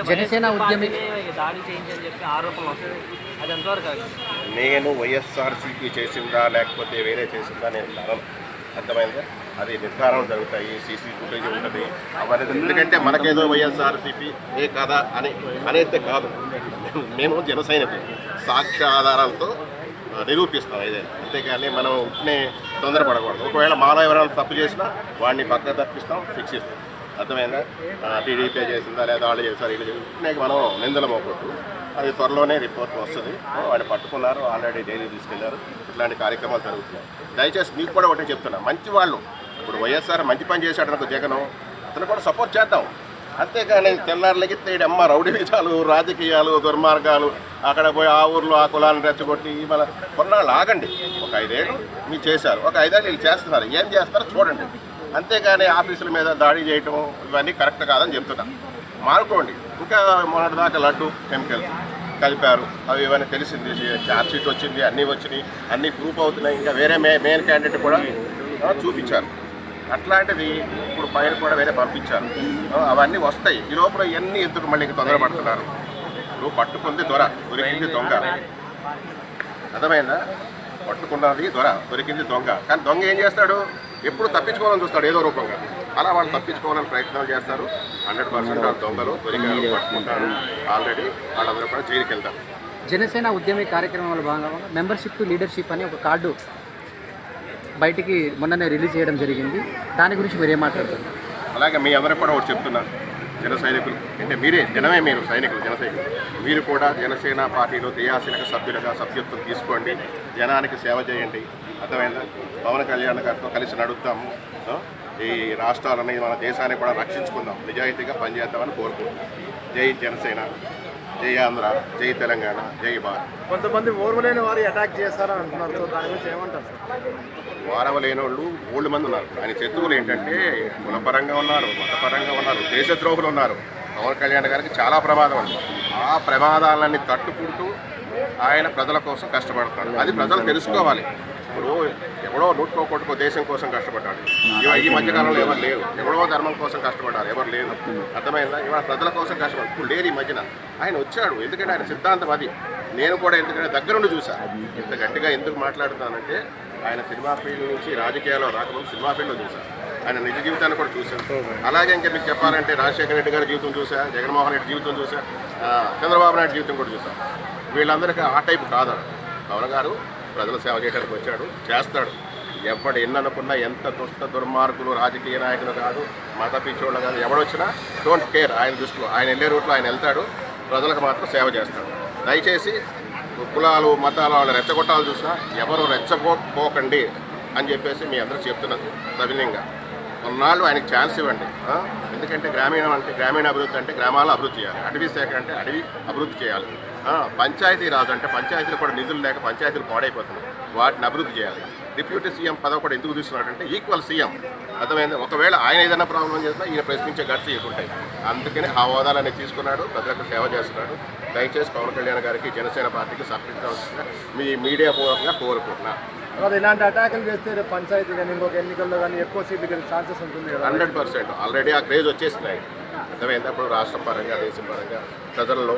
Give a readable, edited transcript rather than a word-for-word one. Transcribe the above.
జనసేన ఉద్యమి దాడి చేయించని చెప్పి ఆరోపణలు వస్తాయి, అది ఎంతవరకు? నేను వైఎస్ఆర్సీపీ చేసిందా లేకపోతే వేరే చేసిందా నేను అనను. అర్థమైందా? అది నిర్ధారణ జరుగుతాయి, సీసీ ఫుటేజ్ ఉంటుంది అవన్నీ. ఎందుకంటే మనకేదో వైఎస్ఆర్సీపీ ఏ కాదా అనేది కాదు. మేము జన సైనికులు సాక్ష్య ఆధారాలతో నిరూపిస్తాం ఇదే, అంతేకాని మనం ఉంటేనే తొందరపడకూడదు. ఒకవేళ మాలో ఎవరైనా తప్పు చేసినా వాడిని పక్క తప్పిస్తాం, శిక్షిస్తాం. అర్థమైందా? టీడీపీ చేసిందా లేదా వాళ్ళు చేశారు వీళ్ళు చేసి మనం నిందలు మోకూడదు. అది త్వరలోనే రిపోర్ట్ వస్తుంది. వాడిని పట్టుకున్నారు, ఆల్రెడీ జైలు తీసుకెళ్లారు. ఇట్లాంటి కార్యక్రమాలు జరుగుతున్నాయి. దయచేసి మీకు కూడా ఒకటే చెప్తున్నా, మంచి వాళ్ళు ఇప్పుడు వైఎస్ఆర్ మంచి పని చేశాడు అనుకో జగన్, అతను కూడా సపోర్ట్ చేద్దాం. అంతేకాని తెల్లారులకి అమ్మ రౌడీ విధాలు, రాజకీయాలు, దుర్మార్గాలు, అక్కడ పోయి ఆ ఊర్లో ఆ కులాన్ని రెచ్చగొట్టి మన కొన్నాళ్ళు ఆగండి. ఒక 5 ఏళ్ళు మీరు చేశారు, ఒక 5 ఏళ్ళు వీళ్ళు చేస్తున్నారు, ఏం చేస్తారో చూడండి. అంతేగాని ఆఫీసుల మీద దాడి చేయటం ఇవన్నీ కరెక్ట్ కాదని చెప్తున్నా. మానుకోండి. ఇంకా మొన్నటిదాకా లడ్డు కెమికల్స్ కలిపారు, అవి ఇవన్నీ తెలిసింది. ఛార్జ్ షీట్ వచ్చింది, అన్నీ వచ్చినాయి, అన్నీ ప్రూఫ్ అవుతున్నాయి. ఇంకా వేరే మెయిన్ క్యాండిడేట్ కూడా చూపించారు. అట్లాంటిది ఇప్పుడు పైన కూడా వేరే పంపించారు. అవన్నీ వస్తాయి. ఈ లోపల ఇవన్నీ ఎందుకు మళ్ళీ తొందరపడుతున్నారు? నువ్వు పట్టుకుంది దొర, దొరికింది దొంగ. అర్థమైందా? పట్టుకున్నది దొర, దొరికింది దొంగ. కానీ దొంగ ఏం చేస్తాడు? ఎప్పుడు తప్పించుకోవాలని చూస్తాడు ఏదో రూపంగా. అలా వాళ్ళు తప్పించుకోవాలని ప్రయత్నాలు చేస్తారు. 100% ఆ దొంగలు దొరికారు, పట్టుకుంటారు. ఆల్రెడీ వాళ్ళందరూ కూడా జైలుకి వెళ్తారు. జనసేన ఉద్యమి కార్యక్రమంలో భాగంగా మెంబర్షిప్ టు లీడర్షిప్ అని ఒక కార్డు బయటికి మొన్ననే రిలీజ్ చేయడం జరిగింది. దాని గురించి మీరు ఏం మాట్లాడుతున్నారు? అలాగే మీ అందరూ కూడా ఒకటి చెప్తున్నారు, జన సైనికులు అంటే మీరే, జనమే మీరు సైనికులు, జన సైనికులు. మీరు కూడా జనసేన పార్టీలో క్రియాశీలక సభ్యులుగా సభ్యత్వం తీసుకోండి, జనానికి సేవ చేయండి. అర్థమైందా? పవన్ కళ్యాణ్ గారితో కలిసి నడుద్దాము, ఈ రాష్ట్రాలని మన దేశాన్ని కూడా రక్షించుకుందాం, నిజాయితీగా పనిచేద్దామని కోరుకుంటున్నాం. జై జనసేన, జై ఆంధ్ర, జై తెలంగాణ, జై భారత్. కొంతమంది ఓర్వలేని వారు అటాక్ చేస్తారని అంటున్నారు. సో దాని గురించి ఏమంటారు సార్? వారవలేని వాళ్ళు ఓల్డ్ మంది ఉన్నారు. ఆయన శత్రువులు ఏంటంటే కులపరంగా ఉన్నారు, మతపరంగా ఉన్నారు, దేశద్రోహులు ఉన్నారు. పవన్ కళ్యాణ్ గారికి చాలా ప్రమాదం ఉంది. ఆ ప్రమాదాలన్నీ తట్టుకుంటూ ఆయన ప్రజల కోసం కష్టపడతాడు. అది ప్రజలు తెలుసుకోవాలి. ఇప్పుడు ఎవడో నూటుకోకొట్టుకో దేశం కోసం కష్టపడ్డాడు. ఈ మధ్యకాలంలో ఎవరు లేరు. ఎవడో ధర్మం కోసం కష్టపడ్డారు, ఎవరు లేరు. అర్థమైందా? ఇవాళ ప్రజల కోసం కష్టపడ్డారు. ఇప్పుడు లేరు ఈ మధ్యన. ఆయన వచ్చాడు, ఎందుకంటే ఆయన సిద్ధాంతం అది. నేను కూడా ఎందుకంటే దగ్గరుండి చూశాను. ఇంత గట్టిగా ఎందుకు మాట్లాడుతానంటే ఆయన సినిమా ఫీల్డ్ నుంచి రాజకీయాల్లో రాకముందు సినిమా ఫీల్డ్లో చూశాను. ఆయన నిజ జీవితాన్ని కూడా చూశాను. అలాగే ఇంకా మీకు చెప్పాలంటే రాజశేఖర రెడ్డి గారి జీవితం చూసా, జగన్మోహన్ రెడ్డి జీవితం చూసా, చంద్రబాబు నాయుడు జీవితం కూడా చూశాను. వీళ్ళందరికీ ఆ టైపు కాదు. పవన్ గారు ప్రజల సేవ చేయడానికి వచ్చాడు, చేస్తాడు. ఎవడు ఎన్ననుకున్నా, ఎంత దుర్మార్గులు రాజకీయ నాయకులు కాదు, మత పిచ్చోళ్ళు కాదు, ఎవడొచ్చినా డోంట్ కేర్. ఆయన దృష్టిలో ఆయన వెళ్ళే రూట్లో ఆయన వెళ్తాడు, ప్రజలకు మాత్రం సేవ చేస్తాడు. దయచేసి కులాలు మతాలు వాళ్ళు రెచ్చగొట్టాలని చూసినా ఎవరు రెచ్చగొట్టుకోకండి అని చెప్పేసి మీ అందరూ చెప్తున్నారు సవినయంగా. కొన్నాళ్ళు ఆయనకి ఛాన్స్ ఇవ్వండి. ఎందుకంటే గ్రామీణ అభివృద్ధి అంటే గ్రామాల్లో అభివృద్ధి చేయాలి, అటవీ శాఖ అంటే అటవీ అభివృద్ధి చేయాలి, పంచాయతీ రాజు అంటే పంచాయతీలు కూడా నిధులు లేక పంచాయతీలు పాడైపోతున్నాయి, వాటిని అభివృద్ధి చేయాలి. డిప్యూటీ సీఎం పదవి కూడా ఎందుకు తీసుకున్నాడంటే ఈక్వల్ సీఎం. అర్థమైంది? ఒకవేళ ఆయన ఏదైనా ప్రాబ్లం చేసినా ఈయన ప్రశ్నించే గట్స్ ఇవ్వకుంటాయి. అందుకని ఆ హోదాలన్నీ తీసుకున్నాడు, ప్రజలకు సేవ చేస్తున్నాడు. దయచేసి పవన్ కళ్యాణ్ గారికి, జనసేన పార్టీకి సహకరించాల్సిందిగా మీ మీడియా పూర్వకంగా కోరుకుంటున్నా. ఇలాంటి అటాకులు చేస్తే పంచాయతీ కానీ ఇంకొక ఎన్నికల్లో కానీ ఎక్కువ సీట్లు గెలిచే ఛాన్సెస్ ఉంటుంది కదా? 100% ఆల్రెడీ ఆ క్రేజ్ వచ్చేసినాయి. అర్థమైంది? అప్పుడు రాష్ట్రం పరంగా, దేశం పరంగా ప్రజల్లో